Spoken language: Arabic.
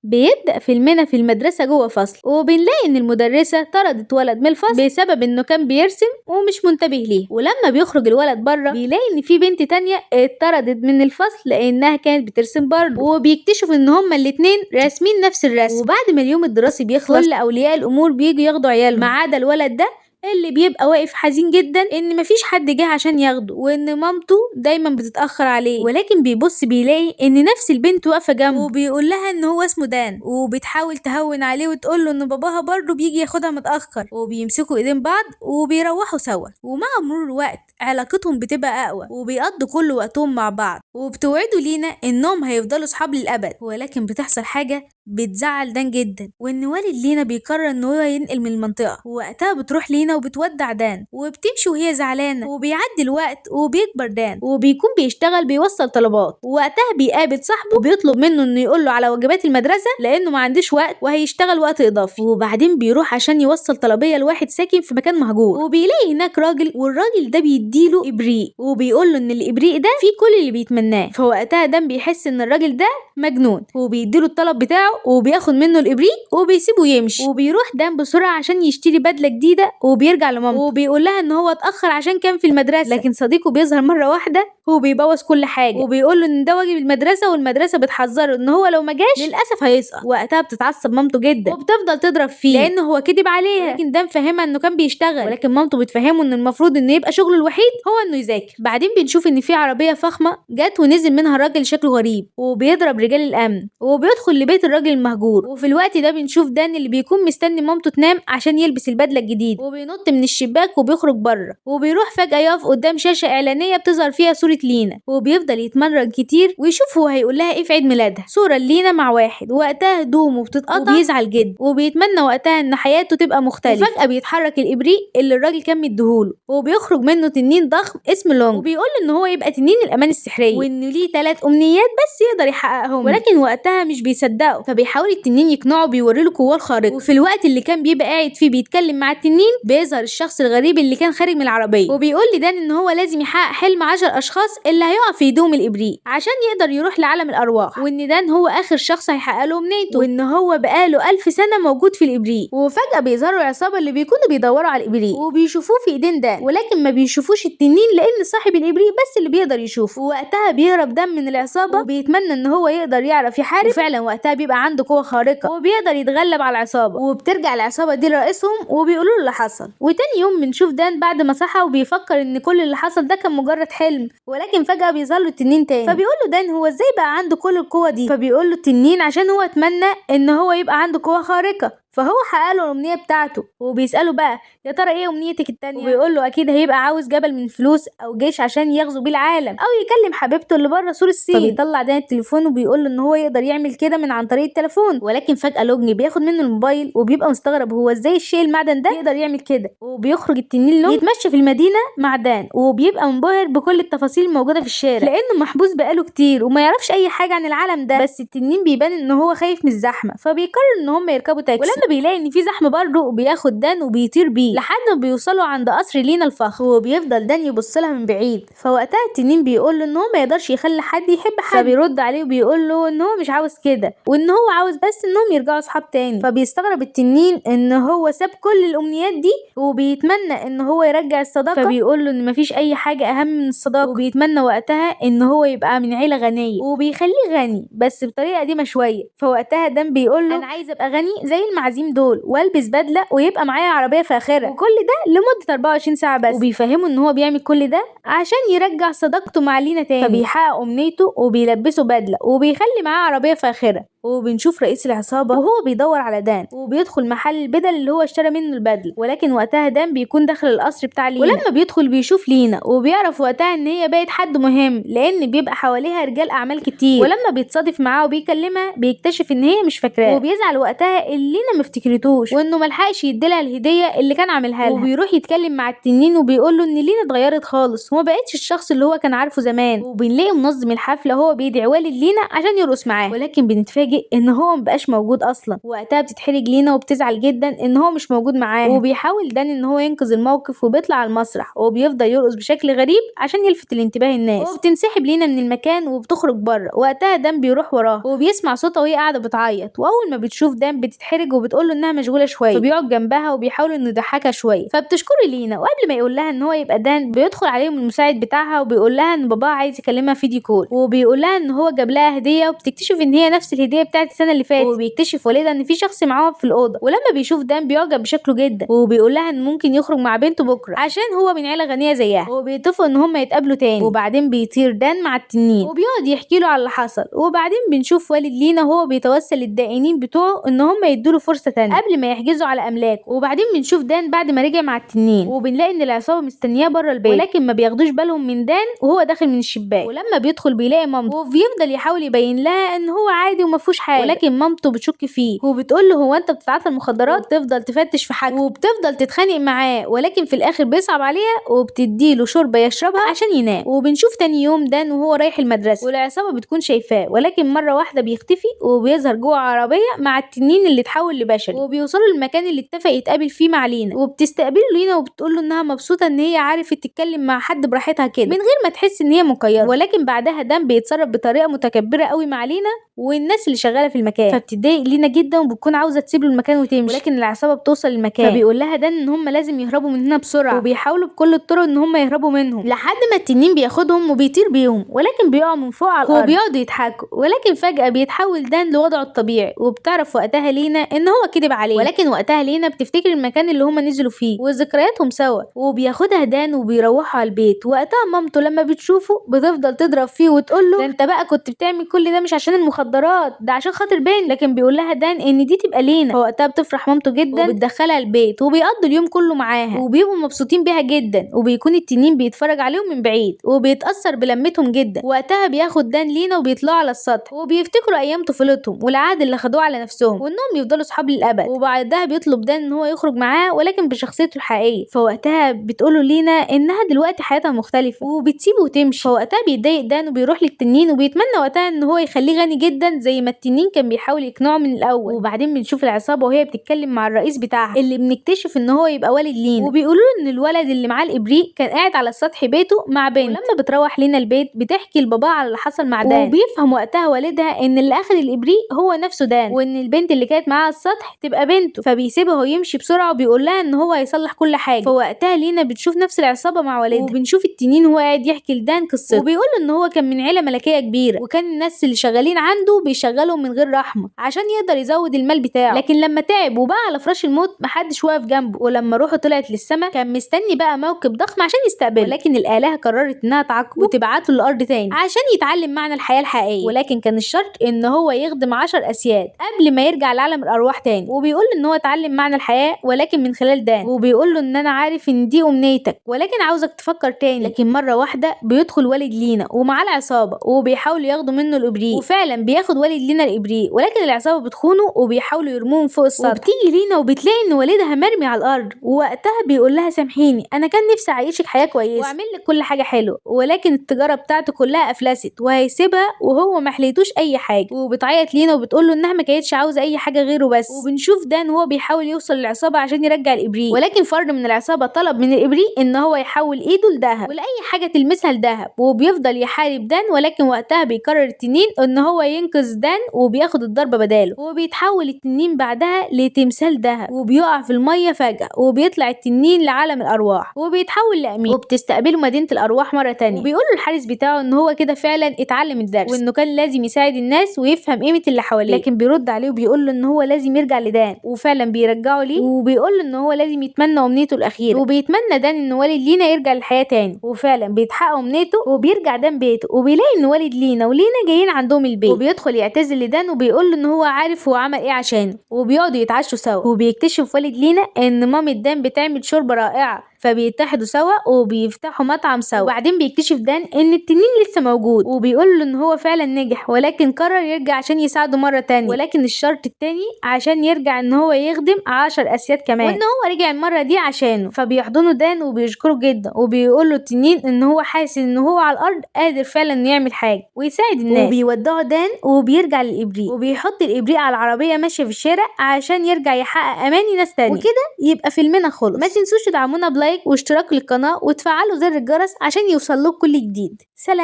بيبدأ فيلمنا في المدرسة جوه فصل، وبنلاقي إن المدرسة طردت ولد من الفصل بسبب إنه كان بيرسم ومش منتبه ليه، ولما بيخرج الولد بره بيلاقي إن في بنت تانية اتطردت من الفصل لأنها كانت بترسم برضه، وبيكتشفوا إن هما الاتنين راسمين نفس الرسم. وبعد ما اليوم الدراسي بيخلص كل أولياء الأمور بيجوا ياخدوا عيالهم ما عدا الولد ده اللي بيبقى واقف حزين جدا ان مفيش حد جه عشان ياخده، وان مامته دايما بتتاخر عليه. ولكن بيبص بيلاقي ان نفس البنت واقفه جنبه وبيقول لها ان هو اسمه دان، وبتحاول تهون عليه وتقول له ان باباها برضه بيجي ياخدها متاخر، وبيمسكوا ايدين بعض وبيروحوا سوا. ومع مرور الوقت علاقتهم بتبقى اقوى وبيقضوا كل وقتهم مع بعض، وبتوعدوا لينا انهم هيفضلوا صحاب للابد. ولكن بتحصل حاجه بتزعل دان جدا، وان والد لينا بيقرر ان هو ينقل من المنطقه. ووقتها بتروح لينا وبتودع دان وبتمشي وهي زعلانه، وبيعدي الوقت وبيكبر دان وبيكون بيشتغل بيوصل طلبات. ووقتها بيقابل صاحبه وبيطلب منه انه يقول له على واجبات المدرسه لانه ما عندوش وقت وهيشتغل وقت اضافي. وبعدين بيروح عشان يوصل طلبيه لواحد ساكن في مكان مهجور، وبيلاقي هناك راجل، والراجل ده بيديله ابريق وبيقول له ان الابريق ده فيه كل اللي بيتمناه. فوقتها دان بيحس ان الراجل ده مجنون، وبيديله الطلب بتاعه وبياخد منه الابريق وبيسيبه يمشي. وبيروح دان بسرعه عشان يشتري بدله جديده، وبيرجع لمامته وبيقول لها ان هو اتاخر عشان كان في المدرسه. لكن صديقه بيظهر مره واحده وبيبوظ كل حاجه، وبيقول له ان ده واجب المدرسه، والمدرسه بتحذره ان هو لو ما جاش للاسف هيسقط. وقتها بتتعصب مامته جدا وبتفضل تضرب فيه لانه هو كذب عليها. لكن دان فاهمها انه كان بيشتغل، ولكن مامته بتفهمه ان المفروض انه يبقى شغله الوحيد هو انه يذاكر. بعدين بنشوف ان في عربيه فخمه جت ونزل منها راجل شكله غريب وبيضرب رجال الامن، وبيدخل لبيت الراجل المهجور. وفي الوقت ده بنشوف دان اللي بيكون مستني مامته تنام عشان يلبس البدله الجديده، وبينط من الشباك وبيخرج بره، وبيروح فجاه يقف قدام شاشه اعلانيه بتظهر فيها صوره لينا، وبيفضل يتمرن كتير ويشوف هو هيقول لها ايه في عيد ميلادها. صوره لينا مع واحد وقتها هدومه بتتقطع وبيزعل جدا، وبيتمنى وقتها ان حياته تبقى مختلفه. وفجاه بيتحرك الابريق اللي الراجل كان مديهوله، وبيخرج منه تنين ضخم اسمه لونج، وبيقول ان هو يبقى تنين الامان السحريه، وانه ليه 3 امنيات بس يقدر يحققهم. ولكن وقتها مش بيصدقوا، فبيحاول التنين يقنعه بيوري له قواه الخارقه. وفي الوقت اللي كان بيبقى قاعد فيه بيتكلم مع التنين بيظهر الشخص الغريب اللي كان خارج من العربيه، وبيقول لدان ان هو لازم يحقق حلم 10 اشخاص اللي هيقع في ايدهم الابريق عشان يقدر يروح لعالم الارواح، وان دان هو اخر شخص هيحقق له امنيته، وان هو بقاله 1000 سنه موجود في الابريق. وفجاه بيظهروا العصابه اللي بيكونوا بيدوروا على الابريق، وبيشوفوه في ايدين دان، ولكن ما بيشوفوش التنين لان صاحب الابريق بس اللي بيقدر يشوفه. ووقتها بيهرب دان من العصابه وبيتمنى ان هو يقدر يعرف يحارب، وفعلا وقتها بيبقى عنده قوه خارقه وبيقدر يتغلب على العصابه. وبترجع العصابه دي لرئيسهم وبيقولوا له اللي حصل. وتاني يوم بنشوف دان بعد ما صحى وبيفكر ان كل اللي حصل ده كان مجرد حلم، ولكن فجاه بيظهر له التنين تاني، فبيقول له دان هو ازاي بقى عنده كل القوه دي؟ فبيقول له التنين عشان هو اتمنى ان هو يبقى عنده قوه خارقه فهو حقق له الامنيه بتاعته. وبيساله بقى يا ترى ايه امنيتك التانيه؟ وبيقول له اكيد هيبقى عاوز جبل من فلوس او جيش عشان يغزو بيه العالم، او يكلم حبيبته اللي بره سور الصين. فبيطلع دان التليفون وبيقول له ان هو يقدر يعمل كده من عن طريق التليفون. ولكن فجاه لونج بياخد منه الموبايل وبيبقى مستغرب هو ازاي الشيء المعدن ده يقدر يعمل كده. وبيخرج التنين لونج يتمشى في المدينه مع دان، وبيبقى منبهر بكل التفاصيل الموجوده في الشارع لانه محبوس بقاله كتير وما يعرفش اي حاجه عن العالم ده. بس التنين بيبان ان هو خايف من الزحمه، فبيقرر ان هم يركبوا تاكسي. ولما بيلاقي ان في زحمه برضه بياخد دان وبيطير بيه لحد ما بيوصلوا عند قصر لينا الفخم، وبيفضل دان يبص لها من بعيد. فوقتها التنين بيقول له ان هو ما يقدرش يخلي حد يحب حد، فبيرد عليه وبيقول له ان هو مش عاوز كده، وان هو عاوز بس انهم يرجعوا اصحاب تاني. فبيستغرب التنين ان هو ساب كل الامنيات دي وبيتمنى ان هو يرجع الصداقه، فبيقول له ان مفيش اي حاجه اهم من الصداقه، وبيتمنى وقتها ان هو يبقى من عيله غنيه، وبيخليه غني بس بطريقه قديمه شويه. فوقتها دان بيقول له انا عايز ابقى غني زي المعازيم دول والبس بدله ويبقى معايا عربيه فاخره، وكل ده لمده 24 ساعه بس. وبيفهمه ان هو بيعمل كل ده عشان يرجع صداقته مع لينا تاني. فبيحقق امنيته وبيلبسه بدله وبيخلي معاه عربيه فاخره. وبنشوف رئيس العصابه وهو بيدور على دان، وبيدخل محل البدل اللي هو اشترى منه البدله. ولكن وقتها دان بيكون داخل القصر بتاع لينا، ولما بيدخل بيشوف لينا وبيعرف وقتها ان هي بقت حد مهم لان بيبقى حواليها رجال اعمال كتير. ولما بيتصادف معاه وبيكلمها بيكتشف ان هي مش فاكراه، وبيزعل وقتها اللي لينا ما افتكرتوش وانه ملحقش يديلها الهديه اللي كان عاملها لها. وبيروح يتكلم مع التنين وبيقول له ان لينا اتغيرت خالص وما بقتش الشخص اللي هو كان عارفه زمان. وبنلاقي منظم الحفله هو بيدعي والد لينا عشان يرقص معاه، ولكن بنتفاجئ بيتفاجئ ان هو مبقاش موجود اصلا. وقتها بتتحرج لينا وبتزعل جدا ان هو مش موجود معاها، وبيحاول دان ان هو ينقذ الموقف وبيطلع على المسرح وبيفضل يرقص بشكل غريب عشان يلفت الانتباه الناس. وبتنسحب لينا من المكان وبتخرج بره. وقتها دان بيروح وراها وبيسمع صوتها وهي قاعده بتعيط، واول ما بتشوف دان بتتحرج وبتقول له انها مشغوله شويه، فبيقعد جنبها وبيحاول انه يضحكها شويه. فبتشكره لينا، وقبل ما يقول لها ان هو يبقى دان بيدخل عليهم المساعد بتاعها وبيقول لها ان باباها عايز يكلمها فيديو كول، وبيقول لها ان هو جاب لها هديه، وبتكتشف ان هي نفس الهديه بتاعت السنه اللي فاتت. وبيكتشف والدها ان في شخص معاهم في الاوضه، ولما بيشوف دان بيعجب بشكله جدا، وبيقول لها ان ممكن يخرج مع بنته بكره عشان هو من عيله غنيه زيها، وبيتفقوا ان هم يتقابلوا تاني. وبعدين بيطير دان مع التنين وبيقعد يحكي له على اللي حصل. وبعدين بنشوف والد لينا وهو بيتوسل للدائنين بتوعه ان هم يدوا فرصه تانيه قبل ما يحجزوا على املاكه. وبعدين بنشوف دان بعد ما رجع مع التنين، وبنلاقي ان العصابه مستنياه بره البيت، ولكن ما بياخدوش بالهم من دان وهو داخل من الشباك. ولما بيدخل بيلاقي مامته، وبيفضل يحاول يبين لها ان هو عادي وما فيهوش حاجه، ولكن مامته بتشك فيه وبتقول له هو انت بتتعاطى المخدرات؟ تفضل تفتش في حاجته وبتفضل تتخانق معاه، ولكن في الاخر بيصعب عليها وبتديله شوربه يشربها عشان ينام. وبنشوف تاني يوم دان وهو رايح المدرسه، والعصابه بتكون شايفاه، ولكن مره واحده بيختفي وبيظهر جوه عربيه مع التنين اللي اتحول لبشري. وبيوصلوا للمكان اللي اتفق يتقابل فيه مع لينا، وبتستقبله لينا وبتقول له انها مبسوطه ان هي عارفه تتكلم مع حد براحتها كده من غير ما تحس ان هي مقيده. ولكن بعدها دان بيتصرف بطريقه متكبره قوي مع لينا والناس اللي شغاله في المكان، فبتضايق لينا جدا وبتكون عاوزه تسيب له المكان وتمشي، ولكن العصابه بتوصل للمكان، فبيقول لها دان ان هم لازم يهربوا من هنا بسرعه، وبيحاولوا بكل الطرق ان هم يهربوا منهم لحد ما التنين بياخدهم وبيطير بيهم، ولكن بيقعوا من فوق على الارض وبيقعدوا يضحكوا. ولكن فجاه بيتحول دان لوضعه الطبيعي، وبتعرف وقتها لينا ان هو كذب عليه، ولكن وقتها لينا بتفتكر المكان اللي هم نزلوا فيه وذكرياتهم سوا، وبياخدها دان وبيروحوا على البيت. وقتها مامته لما بتشوفه بتفضل تضرب فيه وتقول له ده انت بقى كنت بتعمل كل ده مش عشان المخدرات، ده عشان خاطر بين. لكن بيقول لها دان ان دي تبقى لينا. فوقتها بتفرح مامته جدا وبتدخلها البيت، وبيقضوا اليوم كله معاها وبيبقوا مبسوطين بيها جدا، وبيكون التنين بيتفرج عليهم من بعيد وبيتأثر بلمتهم جدا. وقتها بياخد دان لينا وبيطلعوا على السطح وبيفتكروا ايام طفولتهم والعهد اللي خدوه على نفسهم وانهم يفضلوا صحاب للابد. وبعدها بيطلب دان ان هو يخرج معاه ولكن بشخصيته الحقيقيه. فوقتها بتقوله لينا انها دلوقتي حياتها مختلفه وبتسيبه وتمشي. فوقتها بيتضايق دان وبيروح للتنين وبيتمنى وقتها ان هو يخليه غني جدا زي ما التنين كان بيحاول يقنعه من الاول. وبعدين بنشوف العصابه وهي بتتكلم مع الرئيس بتاعها اللي بنكتشف ان هو يبقى والد لينا، وبيقولوا ان الولد اللي معاه الابريق كان قاعد على سطح بيته مع بنت. ولما بتروح لينا البيت بتحكي لباباها على اللي حصل مع دان، وبيفهم وقتها والدها ان اللي اخذ الابريق هو نفسه دان، وان البنت اللي كانت معاه على السطح تبقى بنته. فبيسيبها ويمشي بسرعه وبيقول لها ان هو هيصلح كل حاجه. فوقتها لينا بتشوف نفس العصابه مع والدها، وبنشوف التنين وهو قاعد يحكي لدان قصته، وبيقول ان هو كان من عيله ملكيه كبيره، وكان الناس اللي شغالين عنده بيشغلهم من غير رحمه عشان يقدر يزود المال بتاعه. لكن لما تعب وبقى على فراش الموت محدش واقف جنبه، ولما روحه طلعت للسما كان مستني بقى موكب ضخم عشان يستقبله، ولكن الآلهة قررت انها تعاقبه وتبعته للارض تاني عشان يتعلم معنى الحياه الحقيقيه. ولكن كان الشرط ان هو يخدم 10 اسياد قبل ما يرجع لعالم الارواح تاني. وبيقول ان هو اتعلم معنى الحياه ولكن من خلال دان، وبيقول له ان انا عارف ان دي امنيتك ولكن عاوزك تفكر تاني. لكن مره واحده بيدخل والد لينا ومعاه العصابه وبيحاولوا ياخدوا منه الابريق، وفعلا بياخد والد لينا الابريق، ولكن العصابه بتخونه وبيحاولوا يرموهم فوق السطح. وبتيجي لينا وبتلاقي ان والدها مرمي على الارض، ووقتها بيقول لها سامحيني انا كان نفسي اعيشك حياه كويسه واعمل لك كل حاجه حلوه، ولكن التجاره بتاعته كلها افلست وهيسيبها وهو ما حليتوش اي حاجه. وبتعيط لينا وبتقول له انها ما كانتش عاوزه اي حاجه غيره بس. وبنشوف دان وهو بيحاول يوصل للعصابه عشان يرجع الابريق، ولكن فرد من العصابه طلب من الابريق ان هو يحول ايده لذهب ولاي حاجه تلمسها لذهب، وبيفضل يحارب دان. ولكن وقتها بيقرر التنين ان هو ينقذ دان وبياخد الضربه بداله، وبيتحول التنين بعدها لتمثال ذهب وبيقع في الميه فجاه، وبيطلع التنين لعالم الارواح وبيتحول لامين، وبتستقبله مدينه الارواح مره تانية. وبيقول الحارس بتاعه ان هو كده فعلا اتعلم الدرس وانه كان لازم يساعد الناس ويفهم قيمه اللي حواليه. لكن بيرد عليه وبيقول له ان هو لازم يرجع لدان، وفعلا بيرجعه ليه وبيقول له ان هو لازم يتمنى امنيته الاخيره. وبيتمنى دان ان والد لينا يرجع للحياه تاني، وفعلا بيتحقق امنيته وبيرجع دان بيته، وبيلاقي ان والد لينا ولينا جايين عندهم البيت، وبيدخل يعتذر لدان وبيقول له ان هو عارف هو عمل ايه عشانه، وبيقعدوا يتعشوا سوا. وبيكتشف والد لينا ان مامة دان بتعمل شوربه رائعه، فبيتحدوا سوا وبيفتحوا مطعم سوا. وبعدين بيكتشف دان ان التنين لسه موجود وبيقول له ان هو فعلا نجح، ولكن قرر يرجع عشان يساعده مرة تانية، ولكن الشرط التاني عشان يرجع ان هو يخدم 10 اسياد كمان، وان هو رجع المرة دي عشانه. فبيحضنوا دان وبيشكره جدا وبيقول له التنين ان هو حاسس ان هو على الارض قادر فعلا يعمل حاجة ويساعد الناس. وبيودعوا دان وبيرجع للابريق وبيحط الابريق على العربية ماشية في الشارع عشان يرجع يحقق اماني ناس تانية. وكده يبقى فيلمنا خلص. ما تنسوش تدعمونا بلايك واشتراك للقناة وتفعلوا زر الجرس عشان يوصلكوا كل جديد. سلام.